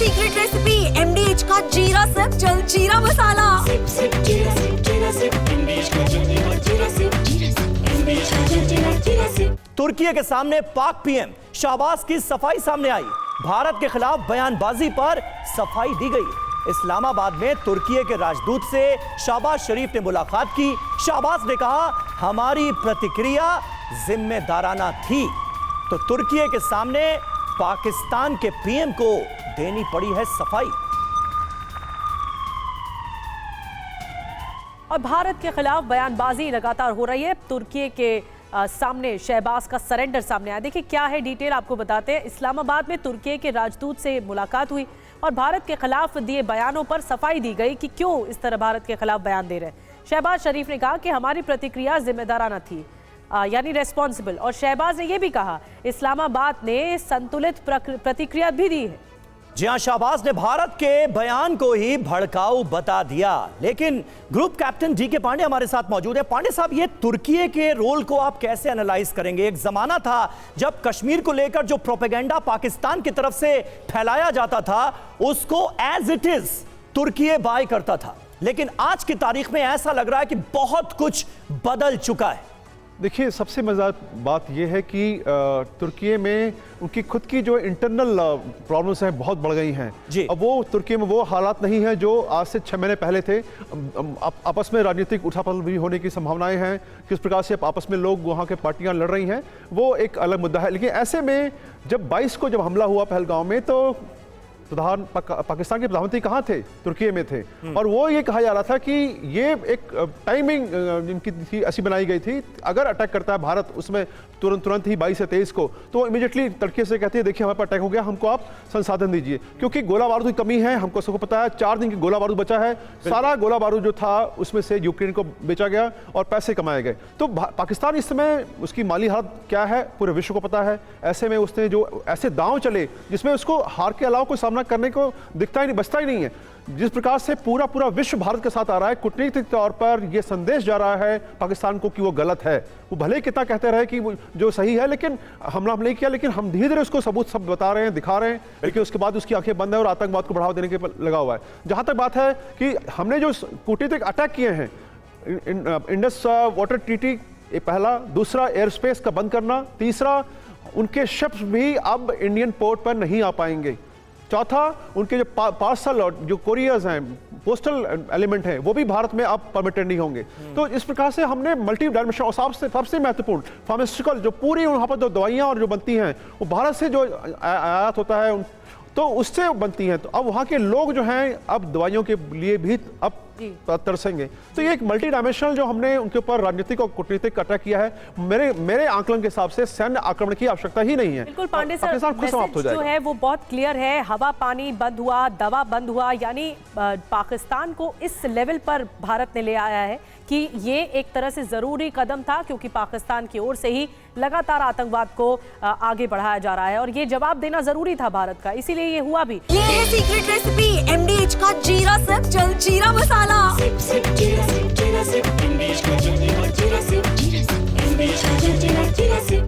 Secret recipe MDH का जीरा SIP jaljeera मसाला। SIP SIP जीरा सिप MDH का जलजीरा जीरा सिप MDH का जलजीरा जीरा सिप। तुर्की के सामने पाक पीएम शहबाज की सफाई सामने आई। भारत के खिलाफ बयानबाजी पर सफाई दी गई। इस्लामाबाद में तुर्की के राजदूत से शहबाज शरीफ ने मुलाकात की। शहबाज ने कहा, हमारी प्रतिक्रिया जिम्मेदाराना थी। तो तुर्की के सामने पाकिस्तान के पीएम को देनी पड़ी है सफाई। और भारत के खिलाफ बयानबाजी लगातार हो रही है। तुर्की के सामने शहबाज का सरेंडर सामने आया। देखिए क्या है डिटेल, आपको बताते हैं। इस्लामाबाद में तुर्की के राजदूत से मुलाकात हुई और भारत के खिलाफ दिए बयानों पर सफाई दी गई कि क्यों इस तरह भारत के खिलाफ बयान दे रहे हैं। शहबाज शरीफ ने कहा कि हमारी प्रतिक्रिया जिम्मेदाराना थी, यानी रेस्पॉन्सिबल। और शहबाज ने यह भी कहा इस्लामाबाद ने संतुलित प्रतिक्रिया भी दी है। जी हां, शहबाज ने भारत के बयान को ही भड़काऊ बता दिया। लेकिन ग्रुप कैप्टन DK पांडे हमारे साथ मौजूद है। पांडे साहब, ये तुर्की के रोल को आप कैसे एनालाइज करेंगे? एक जमाना था जब कश्मीर को लेकर जो प्रोपेगेंडा पाकिस्तान की तरफ से फैलाया जाता था उसको एज इट इज तुर्की बाय करता था, लेकिन आज की तारीख में ऐसा लग रहा है कि बहुत कुछ बदल चुका है। देखिए, सबसे मज़ेदार बात यह है कि तुर्की में उनकी खुद की जो इंटरनल प्रॉब्लम्स हैं बहुत बढ़ गई हैं जी। अब वो तुर्की में वो हालात नहीं हैं जो आज से 6 महीने पहले थे। आपस में राजनीतिक उठापटक भी होने की संभावनाएं हैं। किस प्रकार से आपस में लोग वहाँ के पार्टियाँ लड़ रही हैं वो एक अलग मुद्दा है। लेकिन ऐसे में जब 22 को जब हमला हुआ पहलगांव में, तो पाकिस्तान के प्रधानमंत्री कहाँ थे? तुर्की में थे। और वो ये कहा जा रहा था कि ये एक टाइमिंग जिनकी थी ऐसी बनाई गई थी, अगर अटैक करता है भारत उसमें तुरंत ही 22 से 23 को, तो इमीडिएटली तड़के से कहती है देखिए हमारे पर अटैक हो गया, हमको आप संसाधन दीजिए, क्योंकि गोला बारूद की कमी है। हमको सबको पता है 4 दिन की गोला बारूद बचा है। सारा गोला बारूद जो था उसमें से यूक्रेन को बेचा गया और पैसे कमाए गए। तो पाकिस्तान इस समय उसकी माली हालत क्या है पूरे विश्व को पता है। ऐसे में उसने जो ऐसे दांव चले जिसमें उसको हार के अलावा कोई सामना करने को दिखता ही नहीं, बचता ही नहीं है। जिस प्रकार से पूरा विश्व भारत के साथ आ रहा है, कूटनीतिक तौर पर यह संदेश जा रहा है पाकिस्तान को कि वो गलत है। वो भले कितना कहते रहे कि वो जो सही है, लेकिन हमला नहीं किया, लेकिन हम धीरे धीरे उसको सबूत सब बता रहे हैं, दिखा रहे हैं, लेकिन उसके बाद उसकी आंखें बंद है और आतंकवाद को बढ़ावा देने के लगा हुआ है। जहां तक बात है कि हमने जो कूटनीतिक अटैक किए हैं, इंडस वाटर ट्रीटी पहला, दूसरा एयर स्पेस का बंद करना, तीसरा उनके शिप्स भी अब इंडियन पोर्ट पर नहीं आ पाएंगे, चौथा उनके जो पार्सल और जो कोरियर्स हैं, पोस्टल एलिमेंट हैं, वो भी भारत में अब परमिटेड नहीं होंगे। तो इस प्रकार से हमने मल्टी डायमेंशन और सबसे महत्वपूर्ण फार्मास्यूटिकल जो पूरी वहाँ पर जो दवाइयाँ और जो बनती हैं वो भारत से जो आयात होता है तो उससे बनती हैं। तो अब वहाँ के लोग जो हैं अब दवाइयों के लिए भी अब तरसेंगे। तो ये एक मल्टी डायमेंशनल जो हमने उनके ऊपर राजनीतिक और कूटनीतिक अटैक किया है, मेरे आकलन के हिसाब से सैन्य आक्रमण की आवश्यकता ही नहीं है। बिल्कुल पांडे सर, मैसेज जो है वो बहुत क्लियर है। हवा पानी बंद हुआ, दवा बंद हुआ, यानी पाकिस्तान को इस लेवल पर भारत ने ले आया है कि ये एक तरह से जरूरी कदम था, क्योंकि पाकिस्तान की ओर से ही लगातार आतंकवाद को आगे बढ़ाया जा रहा है और ये जवाब देना जरूरी था भारत का, इसीलिए ये हुआ भी। ये है सीक्रेट रेसिपी MDH का जीरा सिप जलजीरा मसाला। सिप सिप जीरा सिप MDH का जलजीरा जीरा सिप MDH का जलजीरा जीरा सिप।